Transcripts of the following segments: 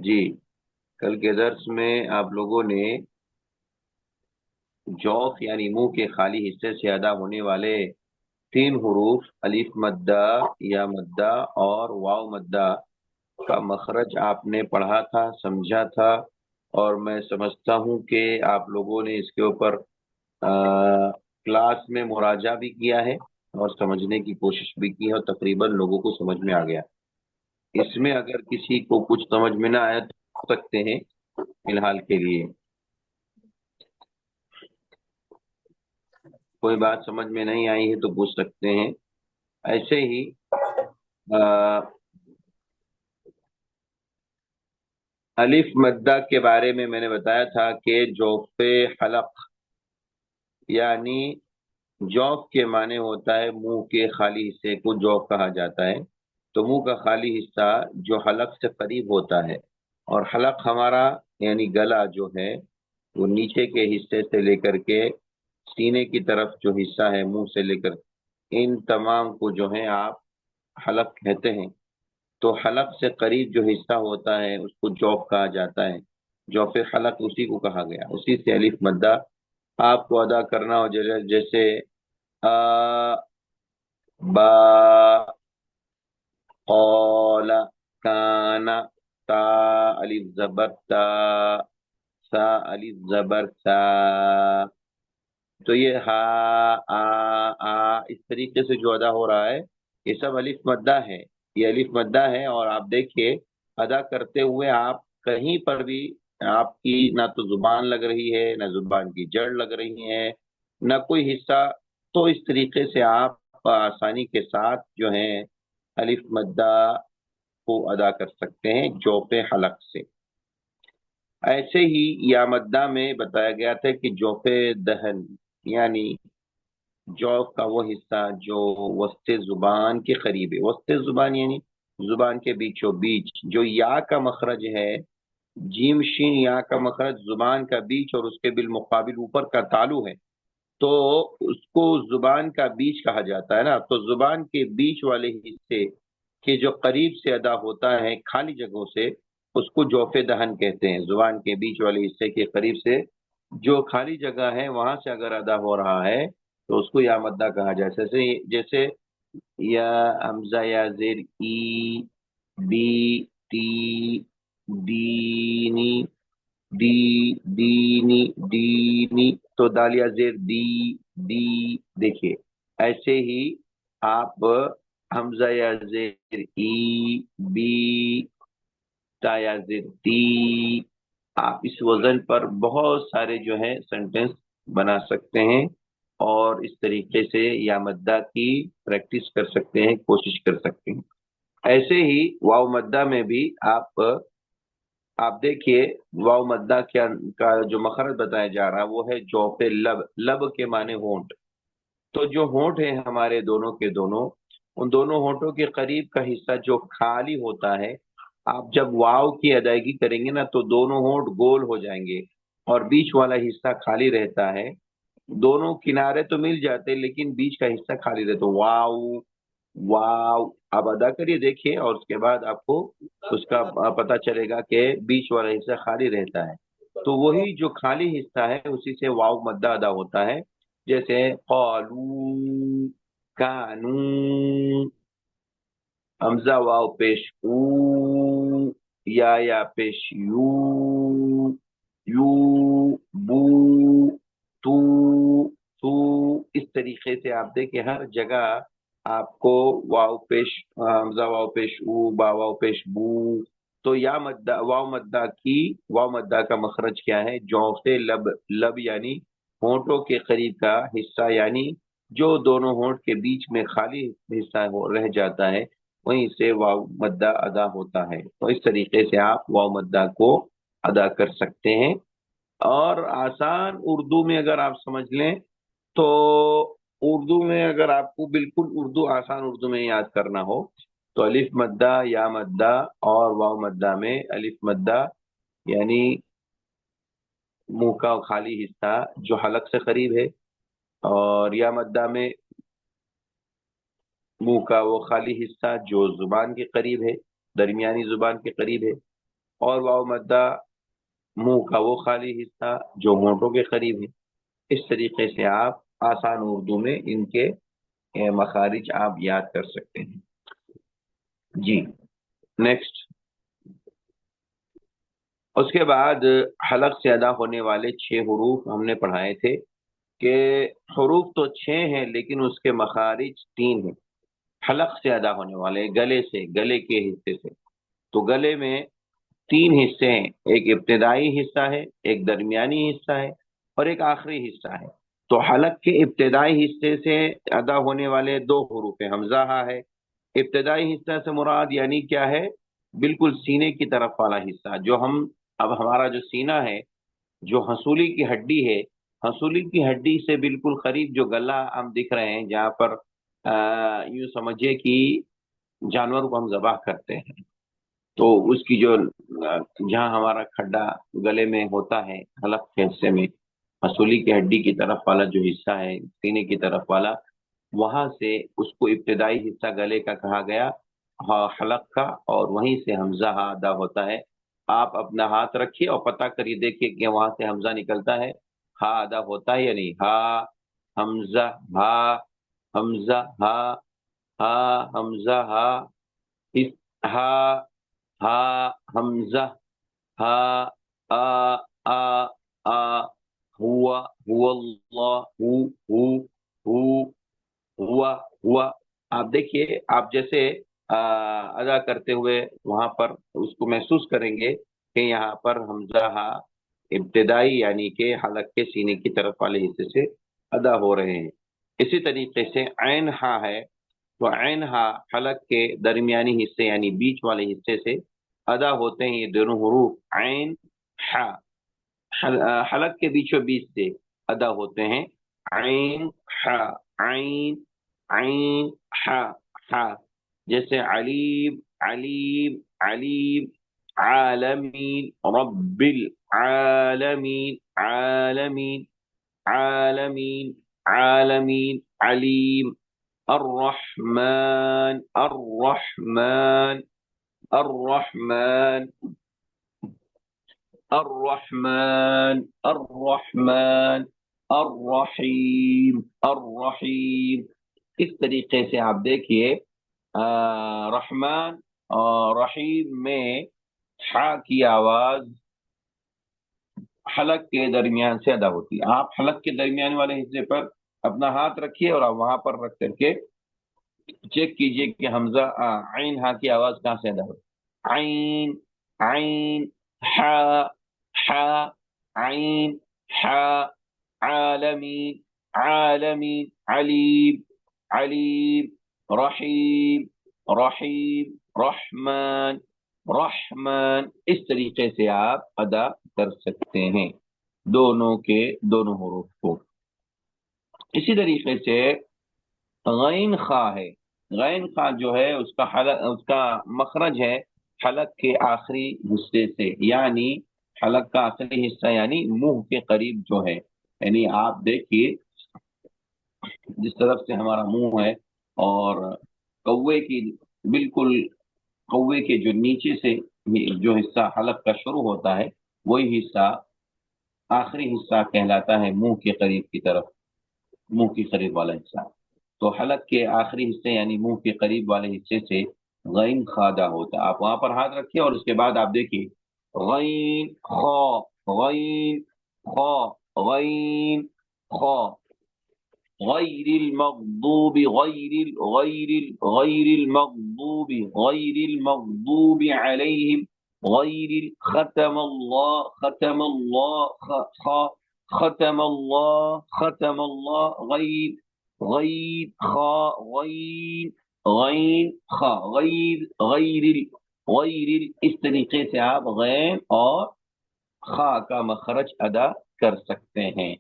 جی، کل کے درس میں آپ لوگوں نے جوف یعنی منہ کے خالی حصے سے ادا ہونے والے تین حروف الف مدہ، یا مدہ اور واو مدہ کا مخرج آپ نے پڑھا تھا، سمجھا تھا، اور میں سمجھتا ہوں کہ آپ لوگوں نے اس کے اوپر کلاس میں مراجعہ بھی کیا ہے اور سمجھنے کی کوشش بھی کی ہے، اور تقریباً لوگوں کو سمجھ میں آ گیا۔ اس میں اگر کسی کو کچھ سمجھ میں نہ آئے تو پوچھ سکتے ہیں فی الحال کے لیے۔ کوئی بات سمجھ میں نہیں آئی ہے تو پوچھ سکتے ہیں۔ ایسے ہی الف مدہ کے بارے میں نے بتایا تھا کہ جوف حلق، یعنی جوف کے معنی ہوتا ہے منہ کے خالی حصے کو جوف کہا جاتا ہے۔ تو منہ کا خالی حصہ جو حلق سے قریب ہوتا ہے، اور حلق ہمارا یعنی گلا جو ہے وہ نیچے کے حصے سے لے کر کے سینے کی طرف جو حصہ ہے منہ سے لے کر، ان تمام کو جو ہے آپ حلق کہتے ہیں۔ تو حلق سے قریب جو حصہ ہوتا ہے اس کو جوف کہا جاتا ہے۔ جوف حلق اسی کو کہا گیا، اسی سے الف مدہ آپ کو ادا کرنا ہو، جیسے آ با قال کان تا الف زبر تا سا الف زبر سا۔ تو یہ ہا آ آ اس طریقے سے جو ادا ہو رہا ہے یہ سب الف مدہ ہے، یہ الف مدہ ہے۔ اور آپ دیکھیے ادا کرتے ہوئے آپ کہیں پر بھی آپ کی نہ تو زبان لگ رہی ہے، نہ زبان کی جڑ لگ رہی ہے، نہ کوئی حصہ۔ تو اس طریقے سے آپ آسانی کے ساتھ جو ہے الف مدہ کو ادا کر سکتے ہیں جوف حلق سے۔ ایسے ہی یا مدہ میں بتایا گیا تھا کہ جوف دہن، یعنی جوف کا وہ حصہ جو وسط زبان کے قریب ہے۔ وسط زبان یعنی زبان کے بیچوں بیچ جو یا کا مخرج ہے، جیم شین یا کا مخرج زبان کا بیچ اور اس کے بالمقابل اوپر کا تالو ہے، تو اس کو زبان کا بیچ کہا جاتا ہے نا۔ تو زبان کے بیچ والے حصے کے جو قریب سے ادا ہوتا ہے خالی جگہوں سے، اس کو جوف دہن کہتے ہیں۔ زبان کے بیچ والے حصے کے قریب سے جو خالی جگہ ہے وہاں سے اگر ادا ہو رہا ہے تو اس کو یا مدہ کہا جاتا ہے۔ جیسے یا حمزہ یا زیر ای بی ٹی دینی دی دینی دینی، تو دالیا زیر دی دی۔ دیکھیے ایسے ہی آپ حمزہ یا زیر ای بی تا یا زیر تی، آپ اس وزن پر بہت سارے جو ہے سینٹینس بنا سکتے ہیں، اور اس طریقے سے یا مدہ کی پریکٹس کر سکتے ہیں، کوشش کر سکتے ہیں۔ ایسے ہی واو مدہ میں بھی آپ دیکھیے واو مدہ کا جو مخرج بتایا جا رہا وہ ہے جوف لب۔ لب کے معنی ہونٹ۔ تو جو ہونٹ ہیں ہمارے دونوں کے دونوں، ان دونوں ہونٹوں کے قریب کا حصہ جو خالی ہوتا ہے، آپ جب واو کی ادائیگی کریں گے نا تو دونوں ہونٹ گول ہو جائیں گے اور بیچ والا حصہ خالی رہتا ہے۔ دونوں کنارے تو مل جاتے لیکن بیچ کا حصہ خالی رہتا۔ واو واو، آپ ادا کریے دیکھیے، اور اس کے بعد آپ کو اس کا پتہ چلے گا کہ بیچ والا حصہ خالی رہتا ہے۔ تو وہی جو خالی حصہ ہے اسی سے واو مدہ ادا ہوتا ہے، جیسے قالو کانو، حمزہ واو پیش او، یا پیش یو، یو بو تو تو۔ اس طریقے سے آپ دیکھیں ہر جگہ آپ کو واو پیش حمزہ واو پیش او، با واو پیش بو۔ تو یا مدہ واو مدہ کا مخرج کیا ہے؟ جوف لب۔ لب یعنی ہونٹوں کے قریب کا حصہ، یعنی جو دونوں ہونٹ کے بیچ میں خالی حصہ رہ جاتا ہے وہیں سے واو مدہ ادا ہوتا ہے۔ تو اس طریقے سے آپ واو مدہ کو ادا کر سکتے ہیں۔ اور آسان اردو میں اگر آپ سمجھ لیں تو اردو میں اگر آپ کو بالکل آسان اردو میں یاد کرنا ہو تو الف مدہ، یا مدہ اور واو مدہ میں الف مدہ یعنی منہ کا خالی حصہ جو حلق سے قریب ہے، اور یا مدہ میں منہ کا وہ خالی حصہ جو زبان کے قریب ہے، درمیانی زبان کے قریب ہے۔ اور واو مدہ منہ کا وہ خالی حصہ جو ہونٹوں کے قریب ہے. اس طریقے سے آپ آسان اردو میں ان کے مخارج آپ یاد کر سکتے ہیں. جی نیکسٹ. اس کے بعد حلق سے ادا ہونے والے 6 حروف ہم نے پڑھائے تھے کہ حروف تو 6 ہیں لیکن اس کے مخارج 3 ہیں. حلق سے ادا ہونے والے گلے سے، گلے کے حصے سے. تو گلے میں 3 حصے ہیں، ایک ابتدائی حصہ ہے، ایک درمیانی حصہ ہے اور ایک آخری حصہ ہے. تو حلق کے ابتدائی حصے سے ادا ہونے والے 2 حروف ہیں، حمزہ ہا ہے. ابتدائی حصہ سے مراد یعنی کیا ہے؟ بالکل سینے کی طرف والا حصہ، جو ہم اب ہمارا جو سینہ ہے، جو حصولی کی ہڈی ہے، حصولی کی ہڈی سے بالکل قریب جو گلا ہم دکھ رہے ہیں، جہاں پر یوں سمجھے کہ جانور کو ہم ذبح کرتے ہیں، تو اس کی جو جہاں ہمارا کھڈا گلے میں ہوتا ہے حلق کے حصے میں، حصولی کی ہڈی کی طرف والا جو حصہ ہے سینے کی طرف والا، وہاں سے اس کو ابتدائی حصہ گلے کا کہا گیا حلق کا، اور وہیں سے حمزہ ہا ادا ہوتا ہے. آپ اپنا ہاتھ رکھیے اور پتہ کریے، دیکھیے کہ وہاں سے حمزہ نکلتا ہے، ہا ادا ہوتا ہے یا نہیں. ہا حمزہ ہا، حمزہ ہا، ہا حمزہ ہا، ہا ہا حمزہ ہا، آ آ آ، ہوا ہوا اللہ، ہو ہوا ہوا. آپ دیکھیے، آپ جیسے ادا کرتے ہوئے وہاں پر اس کو محسوس کریں گے کہ یہاں پر حمزہ ہا ابتدائی یعنی کہ حلق کے سینے کی طرف والے حصے سے ادا ہو رہے ہیں. اسی طریقے سے عین ہا ہے، تو عین ہا حلق کے درمیانی حصے یعنی بیچ والے حصے سے ادا ہوتے ہیں. یہ دونوں حروف عین ہا حلق کے بیچوں بیچ سے ادا ہوتے ہیں. عین ہا، عین عین ہا ہا. جیسے علیم علیم علیم، عالمین رب العالمین عالمین عالمین عالمین، علیم الرحمن الرحمن الرحمن الرحمن الرحمن الرحیم الرحیم. اس طریقے سے آپ دیکھیے رحمان اور رحیم میں ہا کی آواز حلق کے درمیان سے ادا ہوتی ہے. آپ حلق کے درمیان والے حصے پر اپنا ہاتھ رکھیے اور آپ وہاں پر رکھ کر کے چیک کیجئے کہ حمزہ عین ہا کی آواز کہاں سے ادا ہوتی ہے. عین عین ہا ہا، عین ہا، عالمین عالمین، علیم علیم، رحیم رحیم، رحمان رحمان. اس طریقے سے آپ ادا کر سکتے ہیں دونوں کے دونوں حروف کو. اسی طریقے سے غین خا ہے. غین خا جو ہے اس کا مخرج ہے حلق کے آخری حصے سے، یعنی حلق کا آخری حصہ یعنی منہ کے قریب جو ہے. یعنی آپ دیکھیے جس طرف سے ہمارا منہ ہے اور کوے کی بالکل کوے کے جو نیچے سے جو حصہ حلق کا شروع ہوتا ہے، وہی حصہ آخری حصہ کہلاتا ہے منہ کے قریب کی طرف، منہ کے قریب والا حصہ. تو حلق کے آخری حصے یعنی منہ کے قریب والے حصے سے غین خادا ہوتا ہے. آپ وہاں پر ہاتھ رکھیے اور اس کے بعد آپ دیکھیے غین خا، غین خا، غین خا. غیر المغضوب، غیر المغضوب، غیر المغضوب علیہم، غیر ختم اللہ، ختم اللہ، ختم اللہ، ختم اللہ، غیر غیر خا، غیر غین خا، غیر غیر غیر. اس طریقے سے آپ غین اور خا کا مخرج ادا کر سکتے ہیں.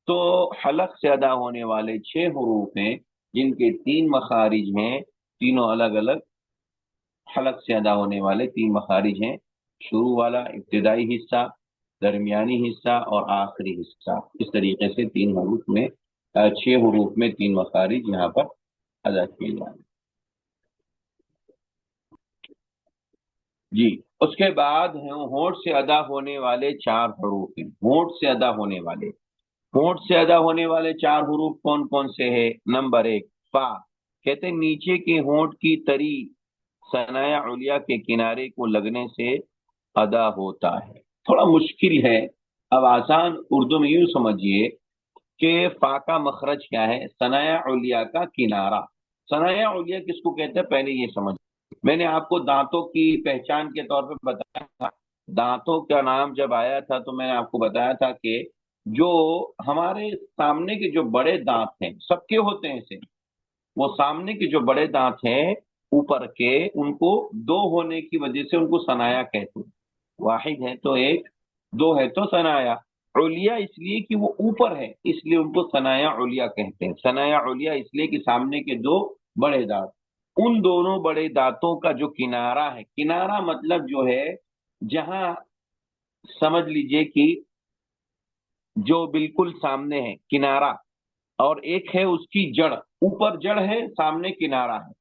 تو حلق سے ادا ہونے والے 6 حروف ہیں جن کے 3 مخارج ہیں، تینوں الگ الگ حلق سے ادا ہونے والے 3 مخارج ہیں. شروع والا ابتدائی حصہ، درمیانی حصہ اور آخری حصہ. اس طریقے سے 3 حروف میں 6 حروف میں 3 مخارج یہاں پر ادا کیے جائیں. جی، اس کے بعد ہیں ہونٹ سے ادا ہونے والے چار حروف ہیں، ہونٹ سے ادا ہونے والے، ہونٹ سے ادا ہونے والے چار حروف کون کون سے ہیں؟ نمبر ایک فا، کہتے ہیں نیچے کے ہونٹ کی تری ثنایا علیا کے کنارے کو لگنے سے ادا ہوتا ہے۔ تھوڑا مشکل ہے، اب آسان اردو میں یوں سمجھیے کہ فا کا مخرج کیا ہے؟ ثنایا علیا کا کنارہ۔ ثنایا علیا کس کو کہتے ہیں پہلے یہ سمجھ، میں نے آپ کو دانتوں کی پہچان کے طور پہ بتایا تھا، دانتوں کا نام جب آیا تھا تو میں نے آپ کو بتایا تھا کہ جو ہمارے سامنے کے جو بڑے دانت ہیں سب کے ہوتے ہیں ایسے، وہ سامنے کے جو بڑے دانت ہیں اوپر کے، ان کو دو ہونے کی وجہ سے ان کو ثنایا کہتے ہیں، واحد ہے تو ایک، دو ہے تو ثنایا علیا، اس لیے کہ وہ اوپر ہے اس لیے ان کو ثنایا علیا کہتے ہیں۔ ثنایا علیا اس لیے کہ سامنے کے دو بڑے دانت، ان دونوں بڑے دانتوں کا جو کنارہ ہے، کنارہ مطلب جو ہے جہاں سمجھ لیجئے کہ جو بالکل سامنے ہے کنارہ، اور ایک ہے اس کی جڑ، اوپر جڑ ہے سامنے کنارہ ہے،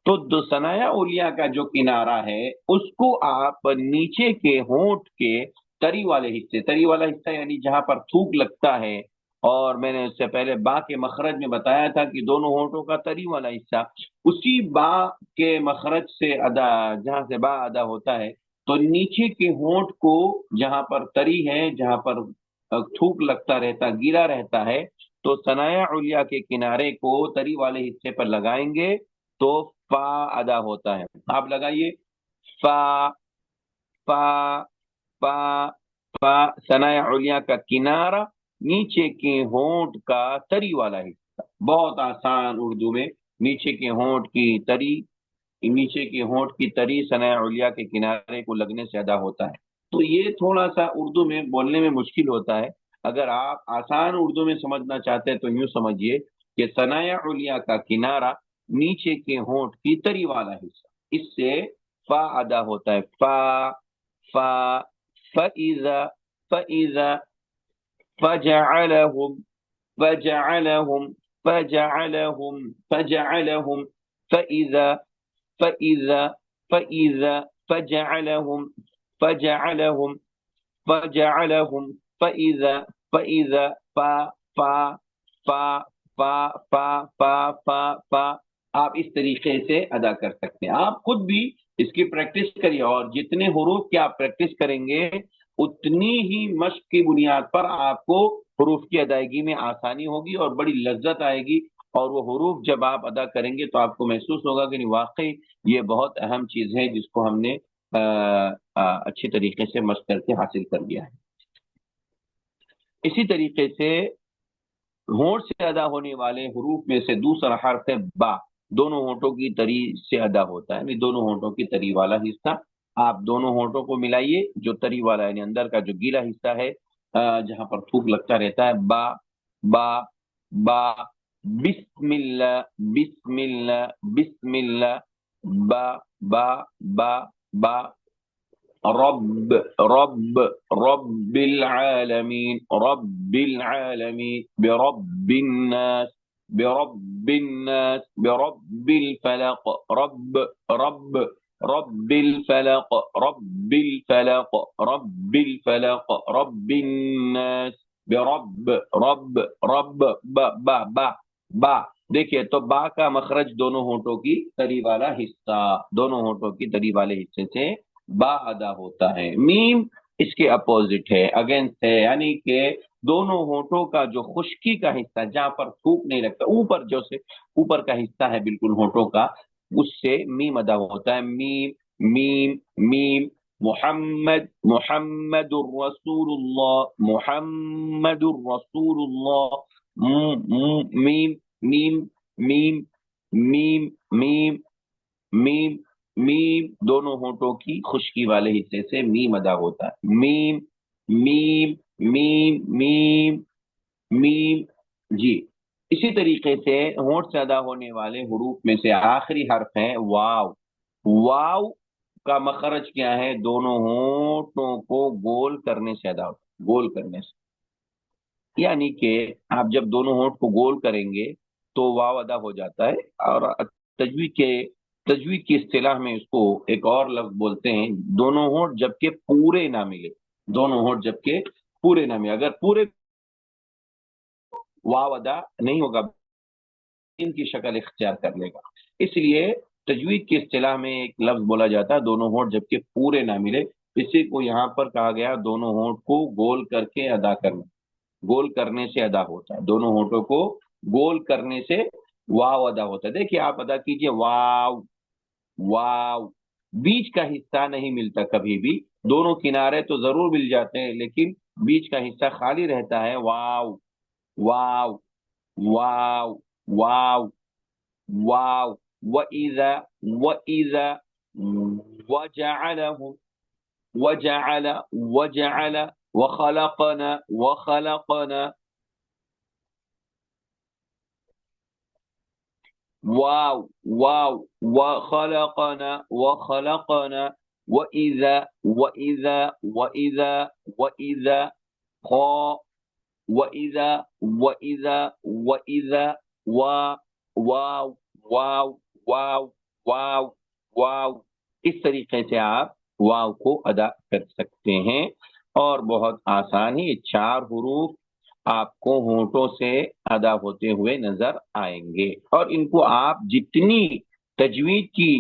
تو دو ثنایا اولیاء کا جو کنارہ ہے اس کو آپ نیچے کے ہونٹ کے تری والے حصے، تری والا حصہ یعنی جہاں پر تھوک لگتا ہے، اور میں نے اس سے پہلے با کے مخرج میں بتایا تھا کہ دونوں ہونٹوں کا تری والا حصہ، اسی با کے مخرج سے ادا، جہاں سے با ادا ہوتا ہے، تو نیچے کے ہونٹ کو جہاں پر تری ہے، جہاں پر تھوک لگتا رہتا، گیلا رہتا ہے، تو ثنایا علیا کے کنارے کو تری والے حصے پر لگائیں گے تو فا ادا ہوتا ہے۔ آپ لگائیے فا، فا، فا، فا، ثنایا علیا کا کنارہ، نیچے کے ہونٹ کا تری والا حصہ، بہت آسان اردو میں، نیچے کے ہونٹ کی تری، نیچے کے ہونٹ کی تری ثنایا علیا کے کنارے کو لگنے سے ادا ہوتا ہے۔ تو یہ تھوڑا سا اردو میں بولنے میں مشکل ہوتا ہے، اگر آپ آسان اردو میں سمجھنا چاہتے ہیں تو یوں سمجھیے کہ ثنایا علیا کا کنارہ نیچے کے ہونٹ کی تری والا حصہ، اس سے فا ادا ہوتا ہے، فا، فا، فَإِذَا، فَإِذَا، فَجَعَلَهُمْ، فَجَعَلَهُمْ، فَجَعَلَهُمْ، فَجَعَلَهُمْ، فَإِذَا، فَإِذَا، فَإِذَا، فَجَعَلَهُمْ، فَجَعَلَهُمْ، فَجَعَلَهُمْ، فَإِذَا، فَإِذَا، فا، فا، فا، فا، فا، فا، فا، فا، آپ اس طریقے سے ادا کر سکتے ہیں۔ آپ خود بھی اس کی پریکٹس کریے، اور جتنے حروف کی آپ پریکٹس کریں گے اتنی ہی مشق کی بنیاد پر آپ کو حروف کی ادائیگی میں آسانی ہوگی اور بڑی لذت آئے گی، اور وہ حروف جب آپ ادا کریں گے تو آپ کو محسوس ہوگا کہ نہیں واقعی یہ بہت اہم چیز ہے جس کو ہم نے اچھی طریقے سے مشق کر کے حاصل کر لیا ہے۔ اسی طریقے سے ہونٹ سے ادا ہونے والے حروف میں سے دوسرا حرف ہے با، دونوں ہونٹوں کی تری سے ادا ہوتا ہے، یعنی دونوں ہونٹوں کی تری والا حصہ، آپ دونوں ہونٹوں کو ملائیے، جو تری والا یعنی اندر کا جو گیلا حصہ ہے جہاں پر تھوک لگتا رہتا ہے، با، با، با، بسم اللہ، بسم اللہ، بسم اللہ، با، با، با، با، رب، رب، رب العالمين، رب العالمين، برب الناس، برب الناس، برب الفلق، رب، رب، رب الفلق، رب الفلق، رب الفلق، رب الناس، برب، رب، رب، با، با، با، با، دیکھیے تو با کا مخرج دونوں ہونٹوں کی تری والا حصہ، دونوں ہونٹوں کی تری والے حصے سے با ادا ہوتا ہے۔ میم اس کے اپوزٹ ہے، اگینسٹ ہے، یعنی کہ دونوں ہونٹوں کا جو خشکی کا حصہ جہاں پر تھوک نہیں لگتا، اوپر جو سے اوپر کا حصہ ہے بالکل ہونٹوں کا، اس سے میم ادا ہوتا ہے، میم، میم، میم، محمد، محمد الرسول اللہ، محمد الرسول اللہ، میم، میم، میم، میم، میم، میم، میم، دونوں ہونٹوں کی خشکی والے حصے سے میم ادا ہوتا ہے، میم، میم، میم، میم، میم، جی۔ اسی طریقے سے ہونٹ سے ادا ہونے والے حروف میں سے آخری حرف ہے واو، واو کا مخرج کیا ہے؟ دونوں ہونٹوں کو گول کرنے سے ادا ہوتا ہے، گول کرنے سے، یعنی کہ آپ جب دونوں ہونٹ کو گول کریں گے تو واو ادا ہو جاتا ہے، اور تجوید کے تجوید کی اصطلاح میں اس کو ایک اور لفظ بولتے ہیں، دونوں ہونٹ جبکہ پورے نہ ملے، دونوں ہونٹ جبکہ پورے نہ ملے، اگر پورے واو ادا نہیں ہوگا ان کی شکل اختیار کر لے گا، اس لیے تجوید کی اصطلاح میں ایک لفظ بولا جاتا ہے دونوں ہونٹ جبکہ پورے نہ ملے، اسی کو یہاں پر کہا گیا دونوں ہونٹ کو گول کر کے ادا کرنا، گول کرنے سے ادا ہوتا ہے، دونوں ہونٹوں کو گول کرنے سے واو ادا ہوتا ہے۔ دیکھیے آپ ادا کیجئے واو واو، بیچ کا حصہ نہیں ملتا کبھی بھی، دونوں کنارے تو ضرور مل جاتے ہیں لیکن بیچ کا حصہ خالی رہتا ہے، واو واو واو واو واو، وَإِذَا وَإِذَا وَجَعَلَهُ وَجَعَلَ وَجَعَلَ وَخَلَقَنَا وَخَلَقَنَا، واو واو وخلقنا وخلقنا، وإذا وإذا وإذا وإذا خا، وإذا وإذا وإذا واو واو واو واو واو واو، اس طریقے سے آپ واو کو ادا کر سکتے ہیں، اور بہت آسان ہے، یہ 4 حروف آپ کو ہونٹوں سے ادا ہوتے ہوئے نظر آئیں گے، اور ان کو آپ جتنی تجوید کی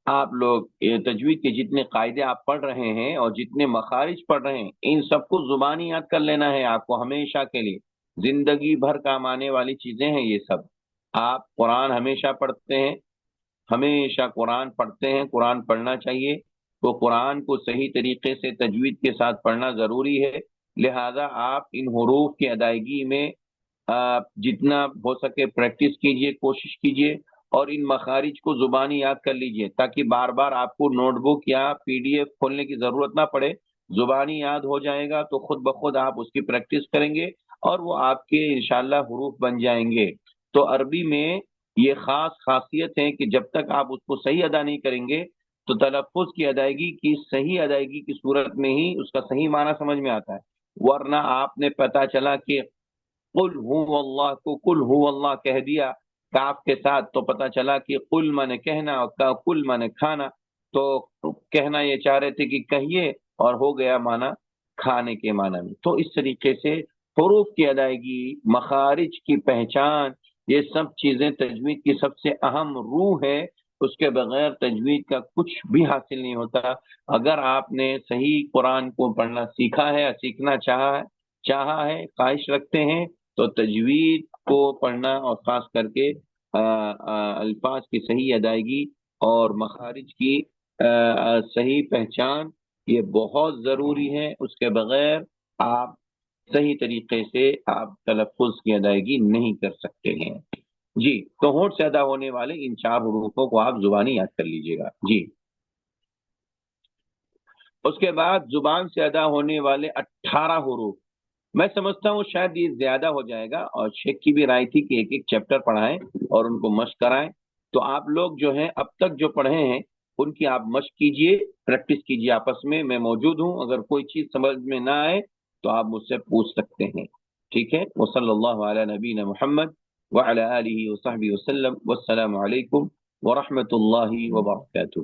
آپ لوگ تجوید کے جتنے قاعدے آپ پڑھ رہے ہیں اور جتنے مخارج پڑھ رہے ہیں ان سب کو زبانی یاد کر لینا ہے آپ کو ہمیشہ کے لیے، زندگی بھر کام آنے والی چیزیں ہیں یہ سب۔ آپ قرآن ہمیشہ پڑھتے ہیں، ہمیشہ قرآن پڑھتے ہیں، قرآن پڑھنا چاہیے، تو قرآن کو صحیح طریقے سے تجوید کے ساتھ پڑھنا ضروری ہے، لہذا آپ ان حروف کی ادائیگی میں جتنا ہو سکے پریکٹس کیجئے، کوشش کیجئے، اور ان مخارج کو زبانی یاد کر لیجئے تاکہ بار بار آپ کو نوٹ بک یا PDF کھولنے کی ضرورت نہ پڑے، زبانی یاد ہو جائے گا تو خود بخود آپ اس کی پریکٹس کریں گے اور وہ آپ کے انشاءاللہ حروف بن جائیں گے۔ تو عربی میں یہ خاص خاصیت ہے کہ جب تک آپ اس کو صحیح ادا نہیں کریں گے تو تلفظ کی ادائیگی کی صحیح ادائیگی کی صورت میں ہی اس کا صحیح معنی سمجھ میں آتا ہے، ورنہ آپ نے پتا چلا کہ قل هو اللہ کو قل هو اللہ کہہ دیا کاف کے ساتھ تو پتا چلا کہ قل من کہنا اور قل من کھانا، تو کہنا یہ چاہ رہے تھے کہ کہیے اور ہو گیا معنی کھانے کے معنی میں۔ تو اس طریقے سے حروف کی ادائیگی، مخارج کی پہچان، یہ سب چیزیں تجوید کی سب سے اہم روح ہے، اس کے بغیر تجوید کا کچھ بھی حاصل نہیں ہوتا۔ اگر آپ نے صحیح قرآن کو پڑھنا سیکھا ہے، سیکھنا چاہا ہے، خواہش رکھتے ہیں، تو تجوید کو پڑھنا اور خاص کر کے الفاظ کی صحیح ادائیگی اور مخارج کی صحیح پہچان یہ بہت ضروری ہے، اس کے بغیر آپ صحیح طریقے سے آپ تلفظ کی ادائیگی نہیں کر سکتے ہیں۔ جی، تو ہونٹ سے ادا ہونے والے ان 4 حروفوں کو آپ زبانی یاد کر لیجئے گا۔ جی، اس کے بعد زبان سے ادا ہونے والے 18 حروف، میں سمجھتا ہوں شاید یہ زیادہ ہو جائے گا، اور شیخ کی بھی رائے تھی کہ ایک ایک چیپٹر پڑھائیں اور ان کو مشق کرائیں، تو آپ لوگ جو ہیں اب تک جو پڑھے ہیں ان کی آپ مشق کیجئے، پریکٹس کیجئے آپس میں موجود ہوں، اگر کوئی چیز سمجھ میں نہ آئے تو آپ مجھ سے پوچھ سکتے ہیں، ٹھیک ہے؟ وصلی اللہ علی نبینا محمد وعلی آلہ وصحبہ وسلم، والسلام علیکم ورحمۃ اللہ وبرکاتہ۔